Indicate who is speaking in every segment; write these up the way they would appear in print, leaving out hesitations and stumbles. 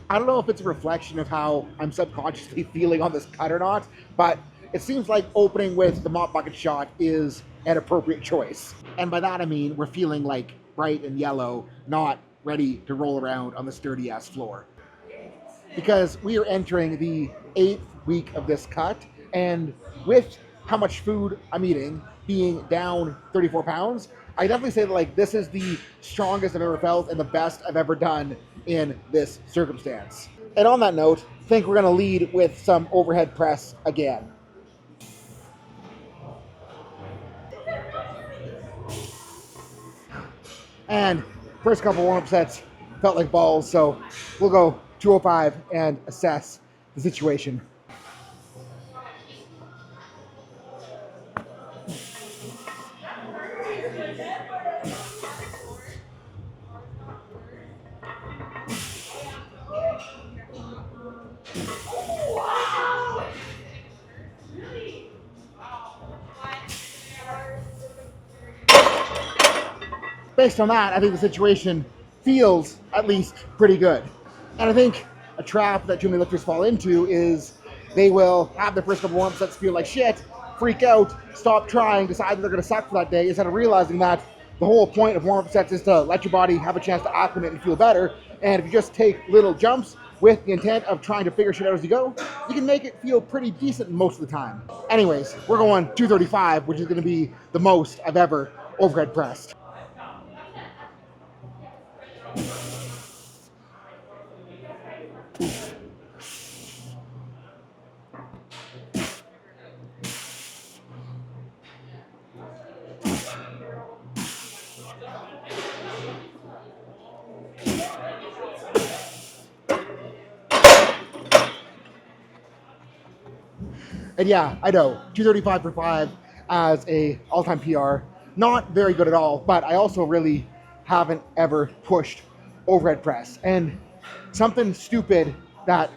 Speaker 1: I don't know if it's a reflection of how I'm subconsciously feeling on this cut or not, but it seems like opening with the mop bucket shot is an appropriate choice. And by that I mean we're feeling like bright and yellow, not ready to roll around on the sturdy ass floor. Because we are entering the 8th week of this cut, and with how much food I'm eating being down 34 pounds, I definitely say that like this is the strongest I've ever felt and the best I've ever done in this circumstance. And on that note, I think we're going to lead with some overhead press again. And first couple warm-up sets felt like balls, so we'll go 205 and assess the situation. Based on that, I think the situation feels at least pretty good. And I think a trap that too many lifters fall into is they will have their first couple warm-up sets feel like shit, freak out, stop trying, decide that they're going to suck for that day, instead of realizing that the whole point of warm-up sets is to let your body have a chance to acclimate and feel better. And if you just take little jumps with the intent of trying to figure shit out as you go, you can make it feel pretty decent most of the time. Anyways, we're going 235, which is going to be the most I've ever overhead pressed. And yeah, I know, 235 for 5 as a all-time PR. Not very good at all, but I also really haven't ever pushed overhead press. And something stupid that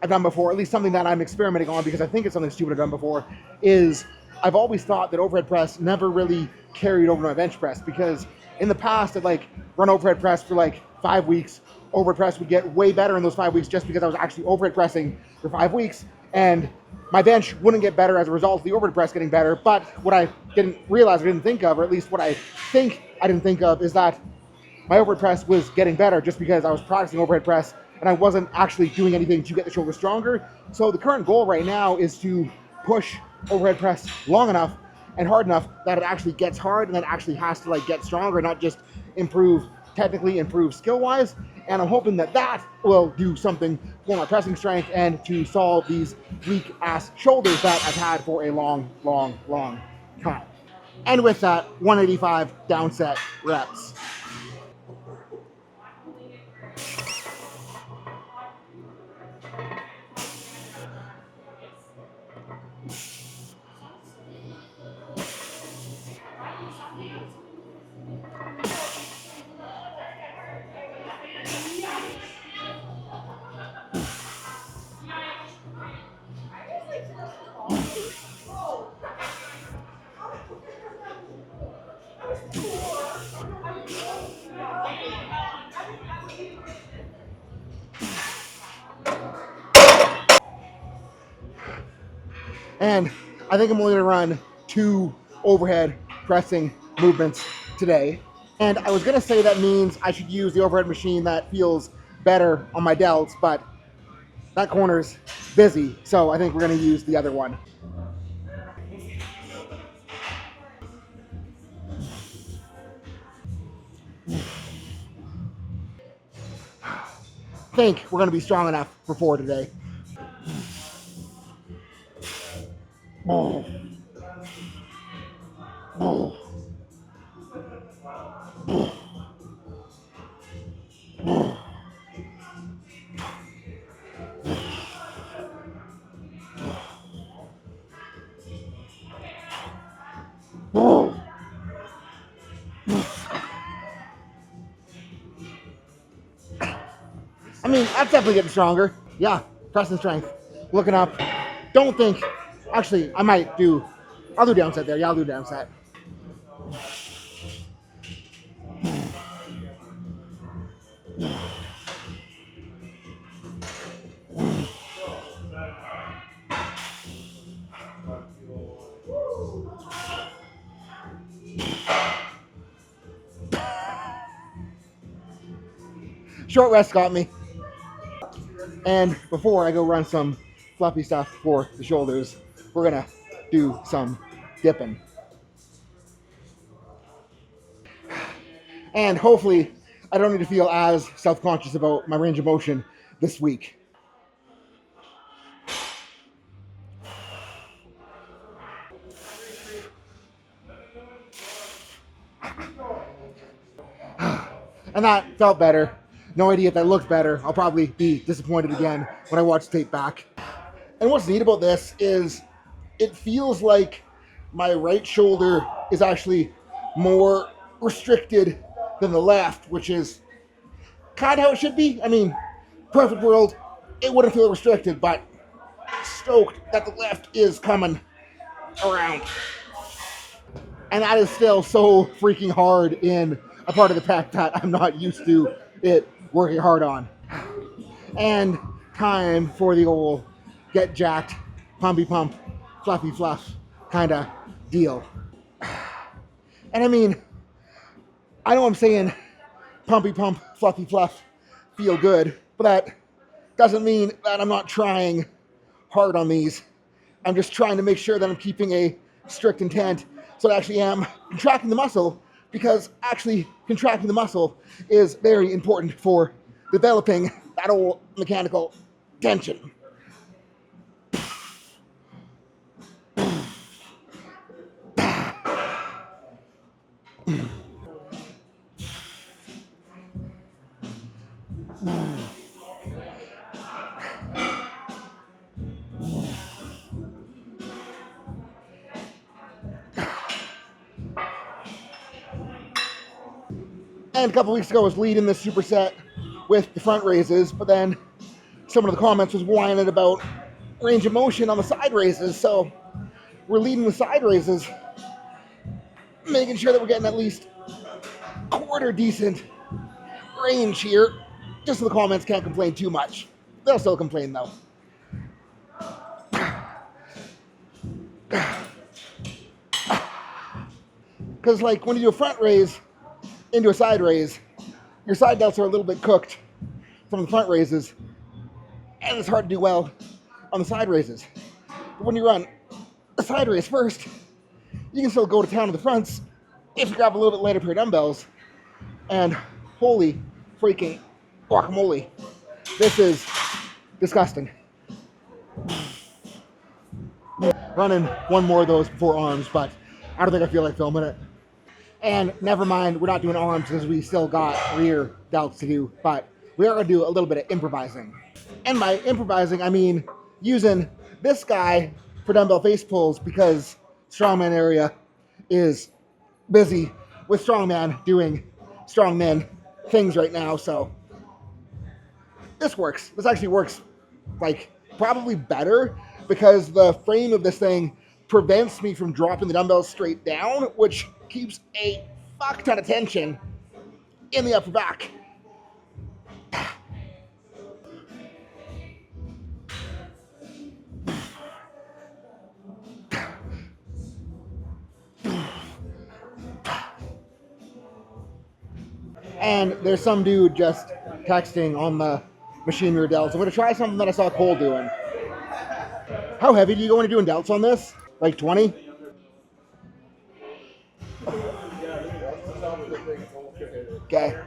Speaker 1: I've done before, at least something that I'm experimenting on because I think it's something stupid I've done before, is I've always thought that overhead press never really carried over to my bench press, because in the past I'd like run overhead press for like 5 weeks. Overhead press would get way better in those 5 weeks just because I was actually overhead pressing for 5 weeks, and my bench wouldn't get better as a result of the overhead press getting better. But what I didn't realize, or didn't think of, or at least what I think I didn't think of, is that my overhead press was getting better just because I was practicing overhead press and I wasn't actually doing anything to get the shoulder stronger. So the current goal right now is to push overhead press long enough and hard enough that it actually gets hard and then actually has to like get stronger, not just improve technically, improve skill-wise. And I'm hoping that that will do something for my pressing strength and to solve these weak-ass shoulders that I've had for a long, long, long time. And with that, 185 down set reps. And I think I'm only going to run 2 overhead pressing movements today. And I was going to say that means I should use the overhead machine that feels better on my delts, but that corner's busy, so I think we're going to use the other one. I think we're going to be strong enough for 4 today. Oh. Oh. Oh. I mean, that's definitely getting stronger. Yeah, pressing strength. Looking up. Don't think. Actually, I'll do down set there. Yeah, I'll do down set. short rest got me. And before I go run some fluffy stuff for the shoulders, we're gonna do some dipping. And hopefully I don't need to feel as self-conscious about my range of motion this week. And that felt better. No idea if that looked better. I'll probably be disappointed again when I watch the tape back. And what's neat about this is it feels like my right shoulder is actually more restricted than the left, which is kind of how it should be. I mean, perfect world, it wouldn't feel restricted, but stoked that the left is coming around. And that is still so freaking hard in a part of the pack that I'm not used to it working hard on. And time for the old get jacked, pumpy pump, fluffy fluff kind of deal. And I mean, I know I'm saying pumpy pump, fluffy fluff, feel good, but that doesn't mean that I'm not trying hard on these. I'm just trying to make sure that I'm keeping a strict intent so I actually am contracting the muscle, because actually contracting the muscle is very important for developing that old mechanical tension. And a couple weeks ago I was leading this superset with the front raises, but then someone in the comments was whining about range of motion on the side raises, so we're leading with side raises, making sure that we're getting at least quarter decent range here, just so the comments can't complain too much. They'll still complain though. Because like when you do a front raise into a side raise, your side delts are a little bit cooked from the front raises, and it's hard to do well on the side raises. But when you run a side raise first, you can still go to town on the fronts if you grab a little bit lighter pair of dumbbells. And holy freaking guacamole, this is disgusting. Running one more of those before arms, but I don't think I feel like filming it. And never mind, we're not doing arms because we still got rear delts to do, but we are going to do a little bit of improvising. And by improvising, I mean using this guy for dumbbell face pulls, because strongman area is busy with strongman doing strongman things right now. So this works. This actually works like probably better, because the frame of this thing prevents me from dropping the dumbbells straight down, which keeps a fuck ton of tension in the upper back. And there's some dude just texting on the machine rear delts. I'm going to try something that I saw Cole doing. How heavy do you go when you're doing delts on this? Like 20? Okay.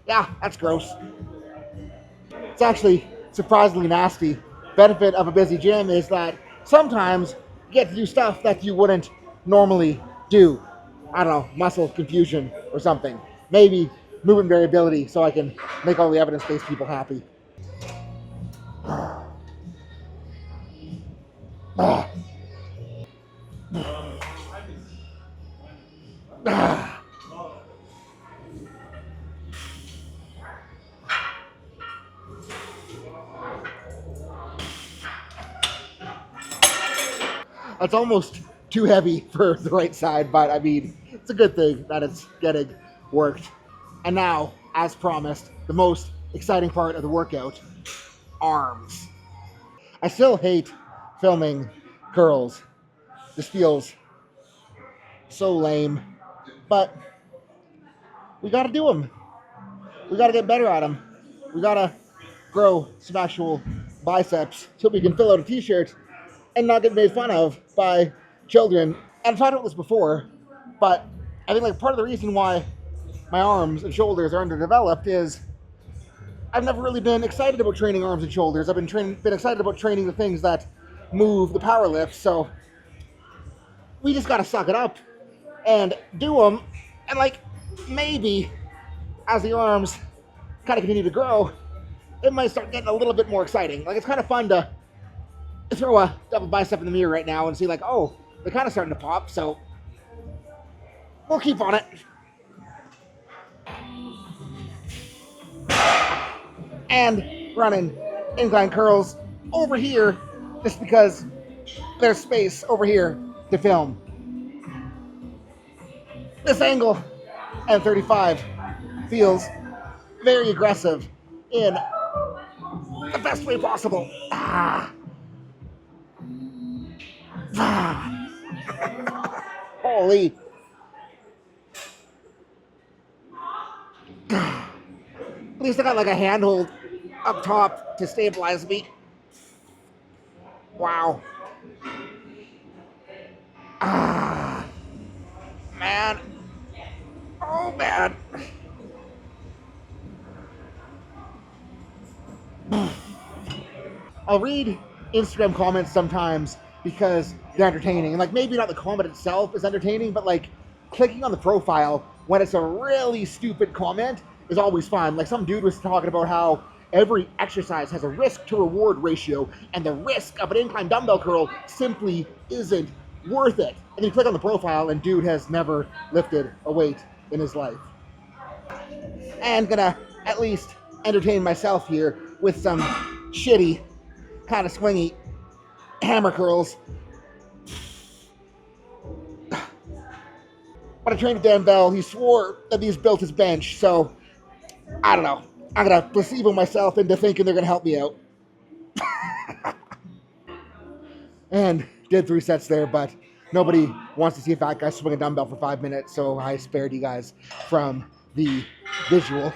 Speaker 1: Yeah, that's gross. It's actually surprisingly nasty. Benefit of a busy gym is that sometimes you get to do stuff that you wouldn't normally do. I don't know, muscle confusion or something. Maybe movement variability, so I can make all the evidence-based people happy. It's almost too heavy for the right side, but I mean, it's a good thing that it's getting worked. And now, as promised, the most exciting part of the workout, arms. I still hate filming curls. This feels so lame, but we gotta do them. we got to get better at them. We got to grow some actual biceps so we can fill out a t-shirt and not get made fun of by children. And I've talked about this before, but I think like part of the reason why my arms and shoulders are underdeveloped is I've never really been excited about training arms and shoulders. I've been excited about training the things that move the power lift. So we just got to suck it up and do them. And like maybe as the arms kind of continue to grow, it might start getting a little bit more exciting. Like it's kind of fun to throw a double bicep in the mirror right now and see like, oh, they're kind of starting to pop. So we'll keep on it. And running incline curls over here just because there's space over here to film. This angle and 35 feels very aggressive in the best way possible. Holy. At least I got like a handhold up top to stabilize me. Wow. Man. Oh, man. I'll read Instagram comments sometimes because they're entertaining. And like maybe not the comment itself is entertaining, but like clicking on the profile when it's a really stupid comment is always fun. Like some dude was talking about how every exercise has a risk to reward ratio and the risk of an incline dumbbell curl simply isn't worth it. And then you click on the profile and dude has never lifted a weight in his life. And gonna at least entertain myself here with some shitty, kind of swingy hammer curls. When I trained with Dan Bell, he swore that these built his bench, so I don't know. I'm gonna placebo myself into thinking they're gonna help me out. And did 3 sets there, but nobody wants to see a fat guy swing a dumbbell for 5 minutes, so I spared you guys from the visual.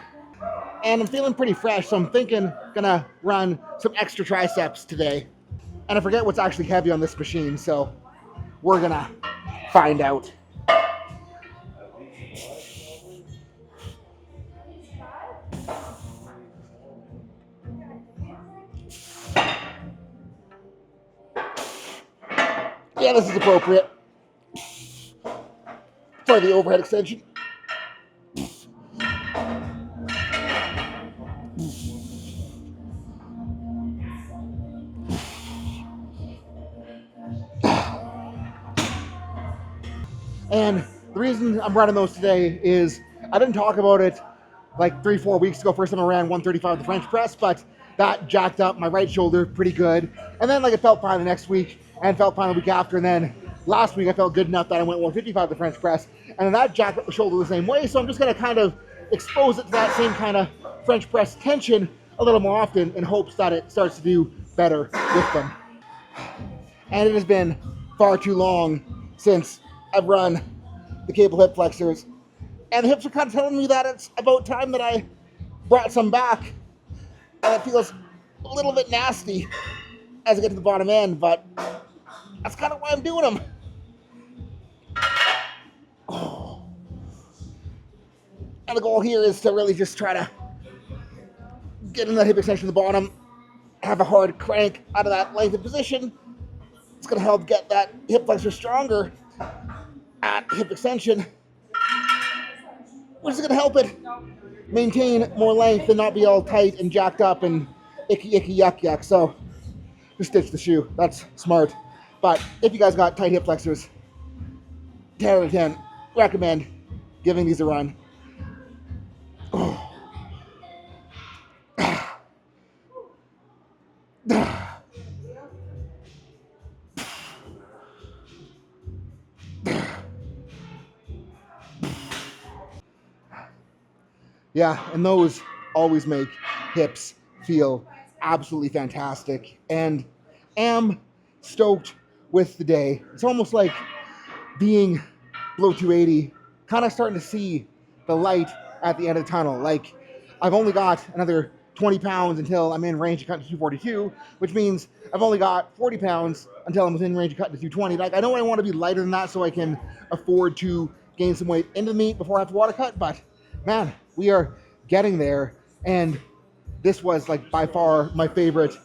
Speaker 1: And I'm feeling pretty fresh, so I'm thinking gonna run some extra triceps today. And I forget what's actually heavy on this machine, so we're gonna find out. Yeah, this is appropriate for the overhead extension. And the reason I'm running those today is I didn't talk about it like 3-4 weeks ago. First time I ran 135 with the French press, but that jacked up my right shoulder pretty good. And then like it felt fine the next week and felt fine the week after. And then last week I felt good enough that I went 155 with the French press. And then that jacked up the shoulder the same way. So I'm just going to kind of expose it to that same kind of French press tension a little more often in hopes that it starts to do better with them. And it has been far too long since I've run the cable hip flexors. And the hips are kind of telling me that it's about time that I brought some back. And it feels a little bit nasty as I get to the bottom end, but that's kind of why I'm doing them. Oh. And the goal here is to really just try to get in that hip extension at the bottom, have a hard crank out of that lengthened position. It's going to help get that hip flexor stronger at hip extension, which is going to help it maintain more length and not be all tight and jacked up and icky, yuck, yuck. So just stitch the shoe. That's smart. But if you guys got tight hip flexors, 10 out of 10, recommend giving these a run. Oh. Yeah, and those always make hips feel absolutely fantastic. And am stoked with the day. It's almost like being below 280, kind of starting to see the light at the end of the tunnel. Like, I've only got another 20 pounds until I'm in range of cutting to 242, which means I've only got 40 pounds until I'm within range of cutting to 220. Like, I know I want to be lighter than that so I can afford to gain some weight into the meet before I have to water cut, but man, we are getting there. And this was like by far my favorite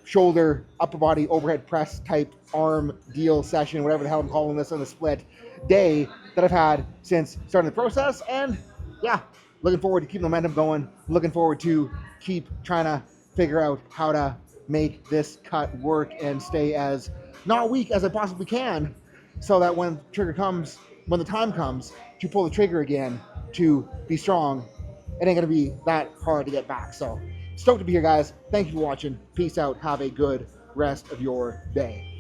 Speaker 1: shoulder, upper body, overhead press type arm deal session, whatever the hell I'm calling this on the split day that I've had since starting the process. And yeah, looking forward to keeping the momentum going. Looking forward to keep trying to figure out how to make this cut work and stay as not weak as I possibly can, so that when the time comes to pull the trigger again, to be strong, it ain't gonna be that hard to get back. So stoked to be here, guys. Thank you for watching. Peace out. Have a good rest of your day.